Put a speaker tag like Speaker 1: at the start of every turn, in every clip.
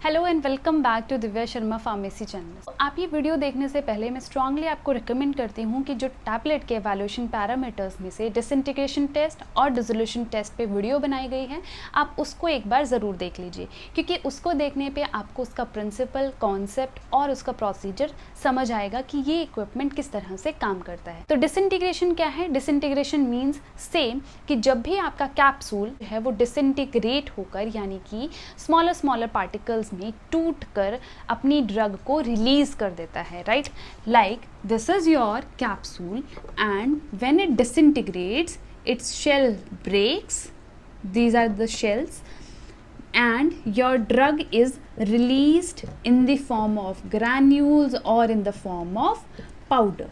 Speaker 1: Hello and welcome back to Divya Sharma pharmacy channel. आप ये video देखने से पहले मैं स्ट्रांगली आपको रिकमेंड करती हूँ कि जो टैबलेट के एवैल्यूएशन पैरामीटर्स में से डिसइंटीग्रेशन टेस्ट और डिसोल्यूशन टेस्ट पे वीडियो बनाई गई है, आप उसको एक बार ज़रूर देख लीजिए, क्योंकि उसको देखने पे आपको उसका प्रिंसिपल, कॉन्सेप्ट और उसका प्रोसीजर समझ आएगा कि ये इक्विपमेंट किस तरह से काम करता है। तो डिसइंटीग्रेशन क्या है? डिसइंटीग्रेशन मीन्स सेम कि जब भी आपका कैप्सूल है वो डिसइंटीग्रेट होकर, यानी कि स्मॉलर पार्टिकल्स में टूट कर अपनी ड्रग को रिलीज कर देता है, right? Like this is your capsule and when it डिसइंटीग्रेट्स its shell breaks, these are the shells, and your drug is released in the form of granules or in the form of powder.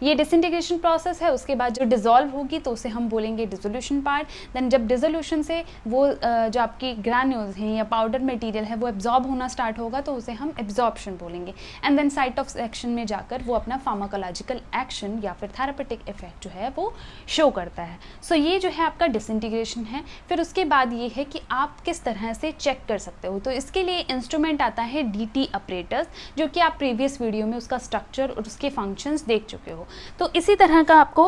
Speaker 1: ये disintegration process है। उसके बाद जो dissolve होगी तो उसे हम बोलेंगे डिसोल्यूशन पार्ट। देन जब डिसोल्यूशन से वो जो आपकी ग्रैन्यूल्स हैं या पाउडर मटेरियल है वो एब्जॉर्ब होना स्टार्ट होगा तो उसे हम एब्जॉर्प्शन बोलेंगे। And then site of action में जाकर वो अपना फार्माकोलॉजिकल एक्शन या फिर थेरापेटिक इफेक्ट जो है वो शो करता है। सो ये जो है आपका डिसइंटीग्रेशन है। फिर उसके बाद ये है कि आप किस तरह से चेक कर सकते हो, तो इसके लिए इंस्ट्रूमेंट आता है DT अपरेटस, जो कि आप प्रीवियस वीडियो में उसका स्ट्रक्चर और उसके फंक्शंस देख चुके हो। तो इसी तरह का आपको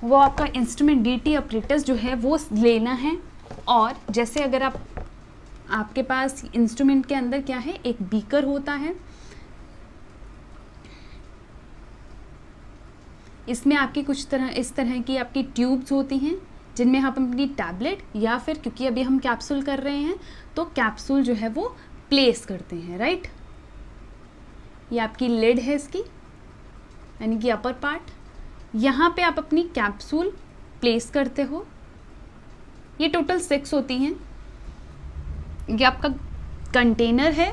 Speaker 1: वो आपका इंस्ट्रूमेंट DT अपरेटस जो है वो लेना है। और जैसे अगर आपके पास इंस्ट्रूमेंट के अंदर क्या है, एक बीकर होता है, इसमें आपकी कुछ इस तरह की आपकी ट्यूब्स होती हैं जिनमें आप अपनी टैबलेट या फिर, क्योंकि अभी हम कैप्सूल कर रहे हैं तो कैप्सूल जो है वो प्लेस करते हैं, राइट? ये आपकी लिड है इसकी, यानी कि अपर पार्ट। यहाँ पे आप अपनी कैप्सूल प्लेस करते हो। ये टोटल 6 होती हैं। ये आपका कंटेनर है,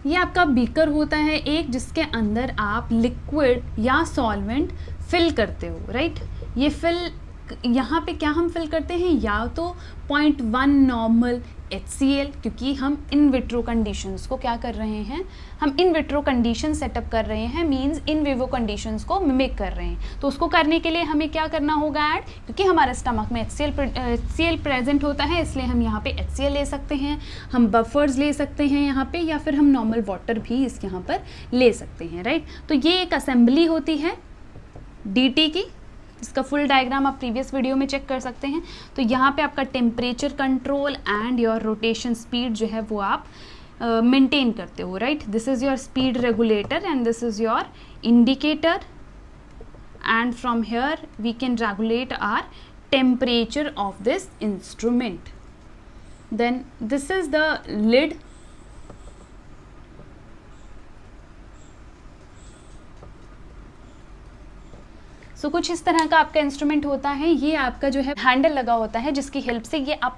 Speaker 1: ये आपका बीकर होता है एक, जिसके अंदर आप लिक्विड या सॉल्वेंट फिल करते हो, राइट? ये फिल यहाँ पे क्या हम फिल करते हैं, या तो 0.1 नॉर्मल HCl, क्योंकि हम इन विट्रो कंडीशंस को क्या कर रहे हैं, हम इन विट्रो कंडीशन सेटअप कर रहे हैं, मींस इन विवो कंडीशंस को मिमिक कर रहे हैं। तो उसको करने के लिए हमें क्या करना होगा ऐड, क्योंकि हमारे स्टमक में HCl प्रेजेंट होता है, इसलिए हम यहाँ पे HCl ले सकते हैं, हम बफर्स ले सकते हैं यहाँ पे, या फिर हम नॉर्मल वाटर भी इस यहाँ पर ले सकते हैं, राइट? तो ये एक असेंबली होती है DT की, इसका फुल डायग्राम आप प्रीवियस वीडियो में चेक कर सकते हैं। तो यहाँ पे आपका temperature control and your rotation speed जो है वो आप मेंटेन करते हो, right? This is your speed regulator and this is your indicator, and from here we can regulate our temperature of this instrument. Then this is the lid. So कुछ इस तरह का आपका इंस्ट्रूमेंट होता है। ये आपका जो है हैंडल लगा होता है, जिसकी हेल्प से ये अप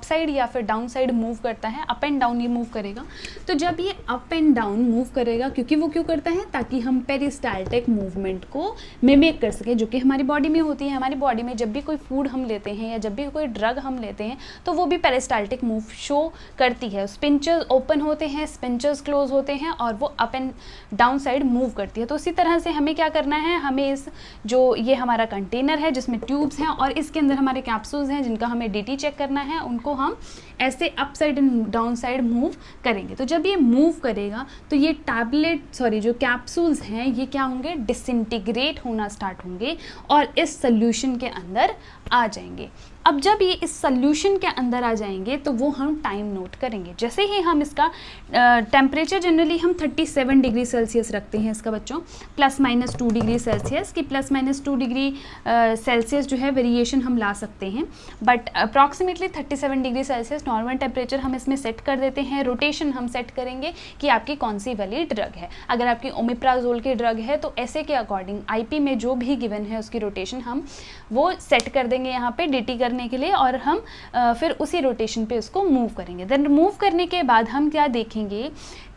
Speaker 1: साइड या फिर डाउन साइड मूव करता है। अप एंड डाउन ये मूव करेगा। तो जब ये अप एंड डाउन मूव करेगा, क्योंकि वो क्यों करता है, ताकि हम पेरिस्टाल्टिक मूवमेंट को मिमिक कर सके, जो कि हमारी बॉडी में होती है। हमारी बॉडी में जब भी कोई फूड हम लेते हैं या जब भी कोई ड्रग हम लेते हैं तो वो भी पेरिस्टाल्टिक मूव शो करती है। स्पिंचर्स ओपन होते हैं, स्पिंचर्स क्लोज होते हैं, और वो up and down side move करती है। तो उसी तरह से हमें क्या करना है, हमें इस जो ये हमारा कंटेनर है जिसमें ट्यूब्स हैं और इसके अंदर हमारे कैप्सूल्स हैं जिनका हमें DT चेक करना है, उनको हम ऐसे up side and down side move करेंगे। तो जब ये मूव करेगा तो ये जो कैप्सूल्स हैं ये क्या होंगे, डिसइंटीग्रेट होना स्टार्ट होंगे और इस सोल्यूशन के अंदर आ जाएंगे। अब जब ये इस सोल्यूशन के अंदर आ जाएंगे तो वो हम टाइम नोट करेंगे। जैसे ही हम इसका टेम्परेचर जनरली हम 37 डिग्री सेल्सियस रखते हैं इसका बच्चों, ±2 डिग्री सेल्सियस की ±2 डिग्री सेल्सियस जो है वेरिएशन हम ला सकते हैं, but approximately 37 degree Celsius normal temperature हम इसमें सेट कर देते हैं। रोटेशन हम सेट करेंगे कि आपकी कौन सी वाली ड्रग है। अगर आपकी ओमिप्राजोल की ड्रग है तो ऐसे के अकॉर्डिंग IP में जो भी गिवन है उसकी रोटेशन हम वो सेट कर देंगे यहाँ पे DT करने के लिए, और हम फिर उसी रोटेशन पे उसको मूव करेंगे। देन मूव करने के बाद हम क्या देखेंगे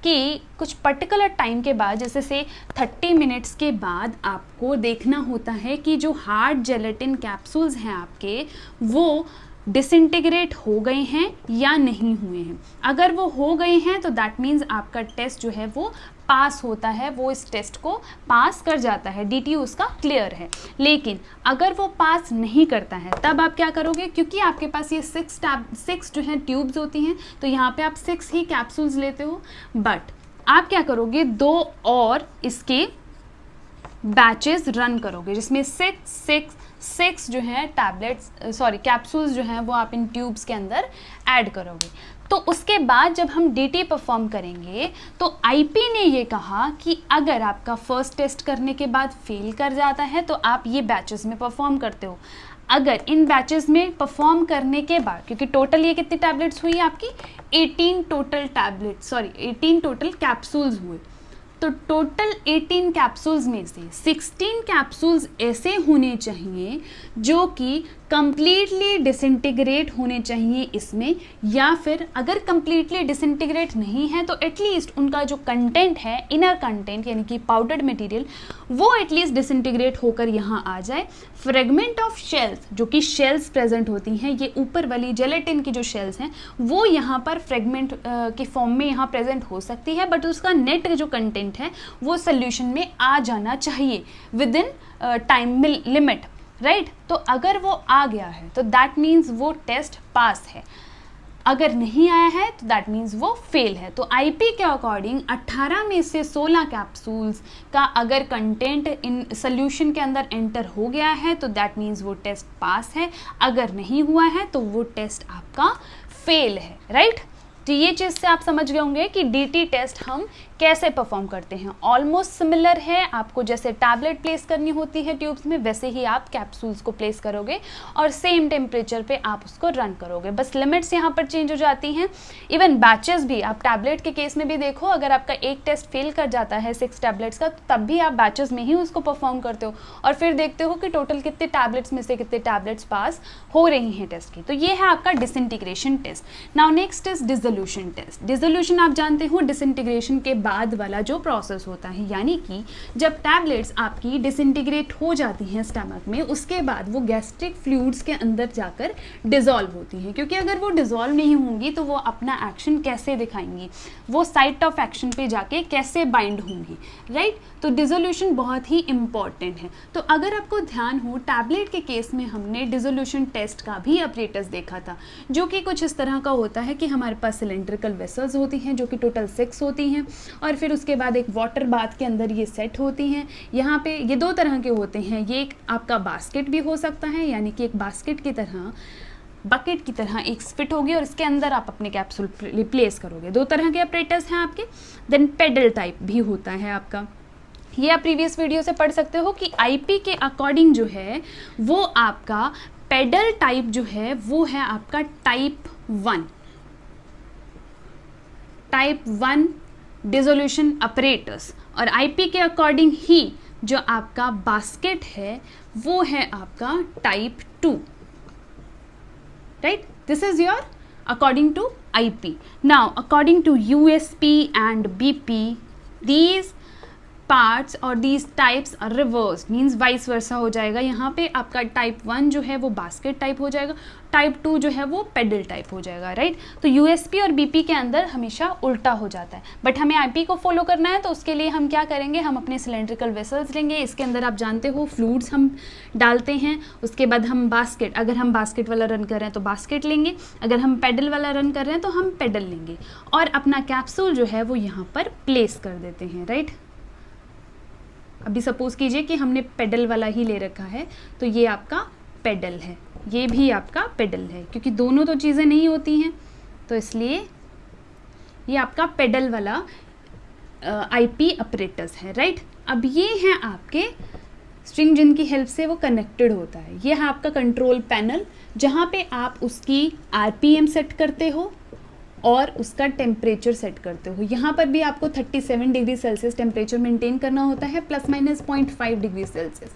Speaker 1: कि कुछ पर्टिकुलर टाइम के बाद, जैसे से 30 मिनट्स के बाद आपको देखना होता है कि जो हार्ड जेलेटिन कैप्सूल्स हैं आपके वो डिसइंटीग्रेट हो गए हैं या नहीं हुए हैं। अगर वो हो गए हैं तो दैट मीन्स आपका टेस्ट जो है वो पास होता है, वो इस टेस्ट को पास कर जाता है, DTU उसका क्लियर है। लेकिन अगर वो पास नहीं करता है तब आप क्या करोगे, क्योंकि आपके पास ये 6 जो है ट्यूब्स होती हैं, तो यहाँ पे आप 6 ही कैप्सूल्स लेते हो, बट आप क्या करोगे 2 और इसके बैचेस रन करोगे जिसमें 6 जो है कैप्सूल्स जो हैं वो आप इन ट्यूब्स के अंदर ऐड करोगे। तो उसके बाद जब हम DT परफॉर्म करेंगे तो IP ने ये कहा कि अगर आपका फर्स्ट टेस्ट करने के बाद फेल कर जाता है तो आप ये बैचेस में परफॉर्म करते हो। अगर इन बैचेस में परफॉर्म करने के बाद, क्योंकि टोटल ये कितनी टैबलेट्स हुई आपकी 18 टोटल कैप्सूल्स हुए, तो टोटल 18 कैप्सूल्स में से 16 कैप्सूल्स ऐसे होने चाहिए जो कि कंप्लीटली डिसइंटीग्रेट होने चाहिए इसमें, या फिर अगर कंप्लीटली डिसइंटीग्रेट नहीं है तो एटलीस्ट उनका जो कंटेंट है, इनर कंटेंट यानी कि पाउडर्ड मटेरियल, वो एटलीस्ट डिसइंटीग्रेट होकर यहाँ आ जाए। फ्रेगमेंट ऑफ शेल्स, जो कि शेल्स प्रेजेंट होती हैं, ये ऊपर वाली जेलेटिन की जो शेल्स हैं वो यहाँ पर फ्रेगमेंट के फॉर्म में यहाँ प्रेजेंट हो सकती है, बट उसका नेट जो कंटेंट है वो सोल्यूशन में आ जाना चाहिए with in time limit, right. तो अगर वो आ गया है तो दैट मीन्स वो टेस्ट पास है, अगर नहीं आया है तो दैट मीन्स वो फेल है। तो IP के अकॉर्डिंग 18 में से 16 कैप्सूल्स का अगर कंटेंट इन सोल्यूशन के अंदर एंटर हो गया है तो दैट मीन्स वो टेस्ट पास है, अगर नहीं हुआ है तो वो टेस्ट आपका फेल है, राइट। तो ये चीज़ से आप समझ गए होंगे कि DT टेस्ट हम कैसे परफॉर्म करते हैं। ऑलमोस्ट सिमिलर है, आपको जैसे टैबलेट प्लेस करनी होती है ट्यूब्स में वैसे ही आप कैप्सूल्स को प्लेस करोगे और सेम टेम्परेचर पे आप उसको रन करोगे, बस लिमिट्स यहाँ पर चेंज हो जाती हैं। इवन बैचेस भी आप टैबलेट के केस में भी देखो, अगर आपका एक टेस्ट फेल कर जाता है 6 टैबलेट्स का, तो तब भी आप बैचेस में ही उसको परफॉर्म करते हो और फिर देखते हो कि टोटल कितने टैबलेट्स में से कितने टैबलेट्स पास हो रही हैं टेस्ट की। तो ये है आपका disintegration test. Now next is dissolution test. Dissolution आप जानते हो डिसइंटीग्रेशन के बाद वाला जो प्रोसेस होता है, यानी कि जब टैबलेट्स आपकी डिसइंटीग्रेट हो जाती हैं स्टमक में, उसके बाद वो गैस्ट्रिक फ्लूइड्स के अंदर जाकर डिसॉल्व होती हैं, क्योंकि अगर वो डिसॉल्व नहीं होंगी तो वो अपना एक्शन कैसे दिखाएंगी, वो साइट ऑफ एक्शन पे जाके कैसे बाइंड होंगी, राइट। तो डिसोल्यूशन बहुत ही इंपॉर्टेंट है। तो अगर आपको ध्यान हो, टैबलेट के केस में हमने डिसोल्यूशन टेस्ट का भी अपरेटस देखा था, जो कि कुछ इस तरह का होता है कि हमारे पास सिलेंड्रिकल वेसल्स होती हैं जो कि टोटल 6 होती हैं, और फिर उसके बाद एक वाटर बाथ के अंदर ये सेट होती हैं। यहाँ पे ये 2 तरह के होते हैं, ये एक आपका बास्केट भी हो सकता है, यानी कि एक बास्केट की तरह, बकेट की तरह एक स्पिट होगी और इसके अंदर आप अपने कैप्सूल प्लेस करोगे। 2 तरह के अपरेटस हैं आपके। देन पेडल टाइप भी होता है आपका, ये आप प्रीवियस वीडियो से पढ़ सकते हो कि IP के अकॉर्डिंग जो है वो आपका पेडल टाइप जो है वो है आपका टाइप 1 डिसोल्यूशन अपरेटस, और IP के अकॉर्डिंग ही जो आपका बास्केट है वो है आपका type 2, right. This is your according to IP. Now according to USP and BP, these parts और these types are reverse, means vice versa हो जाएगा। यहाँ पे आपका टाइप 1 जो है वो बास्केट टाइप हो जाएगा, टाइप 2 जो है वो पेडल टाइप हो जाएगा, राइट। तो USP और BP के अंदर हमेशा उल्टा हो जाता है, बट हमें IP को फॉलो करना है, तो उसके लिए हम क्या करेंगे, हम अपने सिलेंड्रिकल वेसल्स लेंगे, इसके अंदर आप जानते हो फ्लूइड्स हम डालते हैं, उसके बाद हम बास्केट, अगर हम बास्केट वाला रन कर रहे हैं तो बास्केट लेंगे, अगर हम पेडल वाला रन कर रहे हैं तो हम पेडल लेंगे, और अपना कैप्सूल जो है वो यहाँ पर प्लेस कर देते हैं, राइट। अभी सपोज कीजिए कि हमने पेडल वाला ही ले रखा है, तो ये आपका पेडल है, ये भी आपका पेडल है, क्योंकि दोनों तो चीज़ें नहीं होती हैं, तो इसलिए ये आपका पेडल वाला IP अपरेटस है, राइट। अब ये हैं आपके स्ट्रिंग जिनकी हेल्प से वो कनेक्टेड होता है। ये है आपका कंट्रोल पैनल, जहाँ पे आप उसकी RPM सेट करते हो और उसका टेम्परेचर सेट करते हो। यहाँ पर भी आपको 37 डिग्री सेल्सियस टेम्परेचर मेंटेन करना होता है, ±0.5 degree Celsius.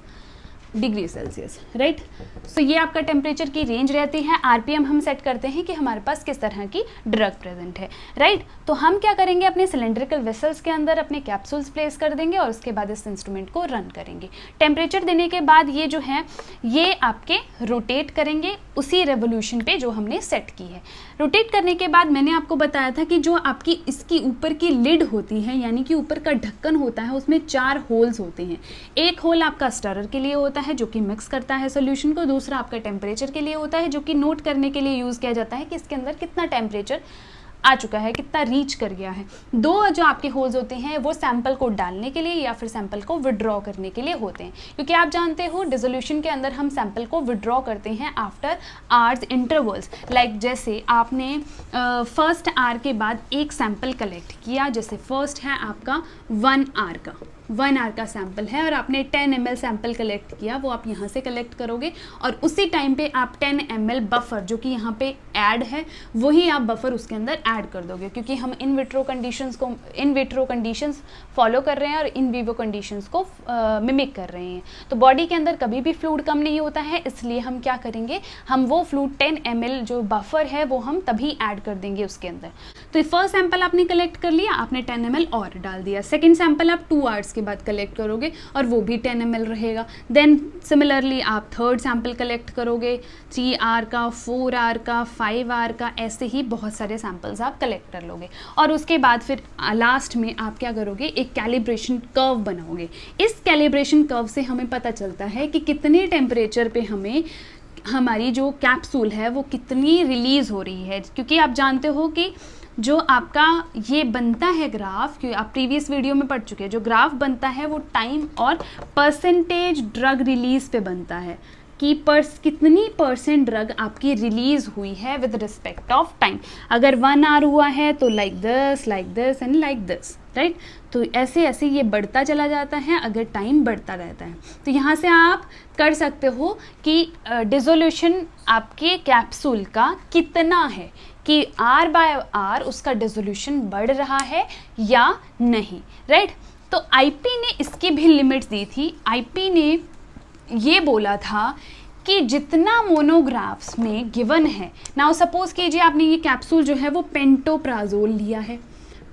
Speaker 1: Degree Celsius, right. So ये आपका टेम्परेचर की रेंज रहती है। आरपीएम हम सेट करते हैं कि हमारे पास किस तरह की ड्रग प्रेजेंट है, राइट। तो हम क्या करेंगे, अपने सिलेंड्रिकल वेसल्स के अंदर अपने कैप्सूल्स प्लेस कर देंगे और उसके बाद इस इंस्ट्रूमेंट को रन करेंगे। टेम्परेचर देने के बाद ये जो है ये आपके रोटेट करेंगे उसी रेवोल्यूशन पे जो हमने सेट की है। रोटेट करने के बाद मैंने आपको बताया था कि जो आपकी इसकी ऊपर की लिड होती है, यानी कि ऊपर का ढक्कन होता है, उसमें 4 होल्स होते हैं। एक होल आपका स्टरर के लिए होता है जो कि मिक्स करता है सोल्यूशन को, दूसरा आपका टेम्परेचर के लिए होता है जो कि नोट करने के लिए यूज़ किया जाता है कि इसके अंदर कितना टेम्परेचर आ चुका है, कितना रीच कर गया है। 2 जो आपके होल्स होते हैं वो सैंपल को डालने के लिए या फिर सैंपल को विड्रॉ करने के लिए होते हैं, क्योंकि आप जानते हो डिसोल्यूशन के अंदर हम सैंपल को विड्रॉ करते हैं आफ्टर आवर्स इंटरवल्स। लाइक जैसे आपने फर्स्ट आवर के बाद एक सैंपल कलेक्ट किया, जैसे फर्स्ट है आपका 1 आवर का, 1 आवर का सैंपल है और आपने 10 ml सैंपल कलेक्ट किया, वो आप यहाँ से कलेक्ट करोगे और उसी टाइम पे आप 10 ml बफर जो कि यहाँ पे ऐड है वही आप बफर उसके अंदर ऐड कर दोगे, क्योंकि हम इन विट्रो कंडीशंस फॉलो कर रहे हैं और इन विवो कंडीशंस को मिमिक कर रहे हैं। तो बॉडी के अंदर कभी भी फ्लूइड कम नहीं होता है, इसलिए हम क्या करेंगे, हम वो फ्लूइड 10 ml जो बफर है वो हम तभी ऐड कर देंगे उसके अंदर। तो फर्स्ट सैंपल आपने कलेक्ट कर लिया, आपने 10 ml और डाल दिया। सेकेंड सैंपल आप 2 आवर्स के बाद कलेक्ट करोगे और वो भी 10 ml रहेगा। देन सिमिलरली आप थर्ड सैंपल कलेक्ट करोगे, 3 आवर का, 4 आवर का, 5 आवर का, ऐसे ही बहुत सारे सैंपल्स आप कलेक्ट कर लोगे और उसके बाद फिर लास्ट में आप क्या करोगे, एक कैलिब्रेशन कर्व बनाओगे। इस कैलिब्रेशन कर्व से हमें पता चलता है कि कितने टेम्परेचर पे हमें हमारी जो कैप्सूल है वो कितनी रिलीज़ हो रही है, क्योंकि आप जानते हो कि जो आपका ये बनता है ग्राफ, क्योंकि आप प्रीवियस वीडियो में पढ़ चुके हैं, जो ग्राफ बनता है वो टाइम और परसेंटेज ड्रग रिलीज पे बनता है कि कितनी % ड्रग आपकी रिलीज हुई है विद रिस्पेक्ट ऑफ टाइम। अगर 1 आवर हुआ है तो like this and like this, right. तो ऐसे ऐसे ये बढ़ता चला जाता है अगर टाइम बढ़ता रहता है। तो यहाँ से आप कर सकते हो कि डिसोल्यूशन आपके कैप्सूल का कितना है, कि आर बाय आर उसका डिसोल्यूशन बढ़ रहा है या नहीं, राइट। तो आईपी ने इसकी भी लिमिट्स दी थी। आईपी ने ये बोला था कि जितना मोनोग्राफ्स में गिवन है, नाउ सपोज कीजिए आपने ये कैप्सूल जो है वो पेंटोप्राजोल लिया है।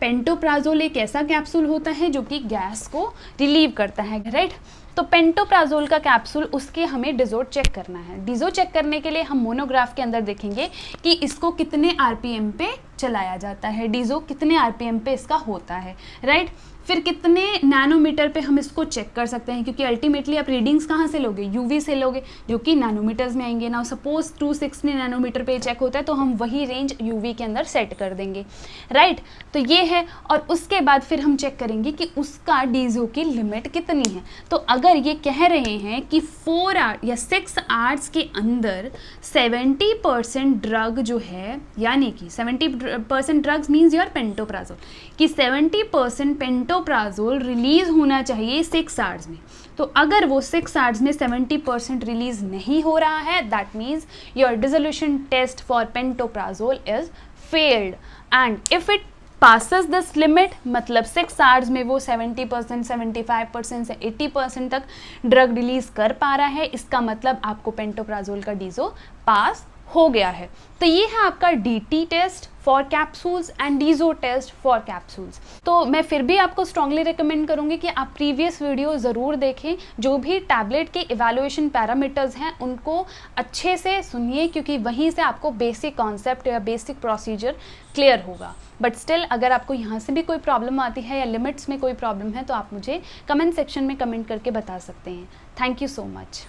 Speaker 1: पेंटोप्राजोल एक ऐसा कैप्सूल होता है जो कि गैस को रिलीव करता है, राइट। तो पेंटोप्राजोल का कैप्सूल, उसके हमें डिजो चेक करना है। डिजो चेक करने के लिए हम मोनोग्राफ के अंदर देखेंगे कि इसको कितने आरपीएम पे चलाया जाता है, डिजो कितने आरपीएम पे इसका होता है, राइट। फिर कितने नैनोमीटर पे हम इसको चेक कर सकते हैं, क्योंकि अल्टीमेटली आप रीडिंग्स कहाँ से लोगे, यूवी से लोगे, जो कि नैनोमीटर्स में आएंगे। नाउ सपोज 260 नैनोमीटर पे चेक होता है तो हम वही रेंज यूवी के अंदर सेट कर देंगे, राइट। तो ये है, और उसके बाद फिर हम चेक करेंगे कि उसका डीजो की लिमिट कितनी है। तो अगर ये कह रहे हैं कि 4 आवर या 6 आवर्स के अंदर 70% ड्रग जो है, यानी कि 70% ड्रग्स मीन्स योर पेंटोप्राजोल, कि 70% पेंटोप्राजोल रिलीज होना चाहिए 6 आवर्स में। तो अगर वो 6 आवर्स में 70% रिलीज नहीं हो रहा है, that means your dissolution test for pantoprazole is failed. And if it passes this limit, मतलब 6 आवर्स में वो 70%, 75% से 80% तक ड्रग रिलीज कर पा रहा है, इसका मतलब आपको पेंटोप्राजोल का डीजो पास हो गया है। तो ये है आपका DT test for capsules and disso test for capsules. तो मैं फिर भी आपको स्ट्रांगली रिकमेंड करूंगी कि आप प्रीवियस वीडियो ज़रूर देखें। जो भी टैबलेट के इवैल्यूएशन पैरामीटर्स हैं उनको अच्छे से सुनिए, क्योंकि वहीं से आपको बेसिक कॉन्सेप्ट या बेसिक प्रोसीजर क्लियर होगा। बट स्टिल अगर आपको यहाँ से भी कोई प्रॉब्लम आती है या लिमिट्स में कोई प्रॉब्लम है तो आप मुझे कमेंट सेक्शन में कमेंट करके बता सकते हैं। Thank you so much.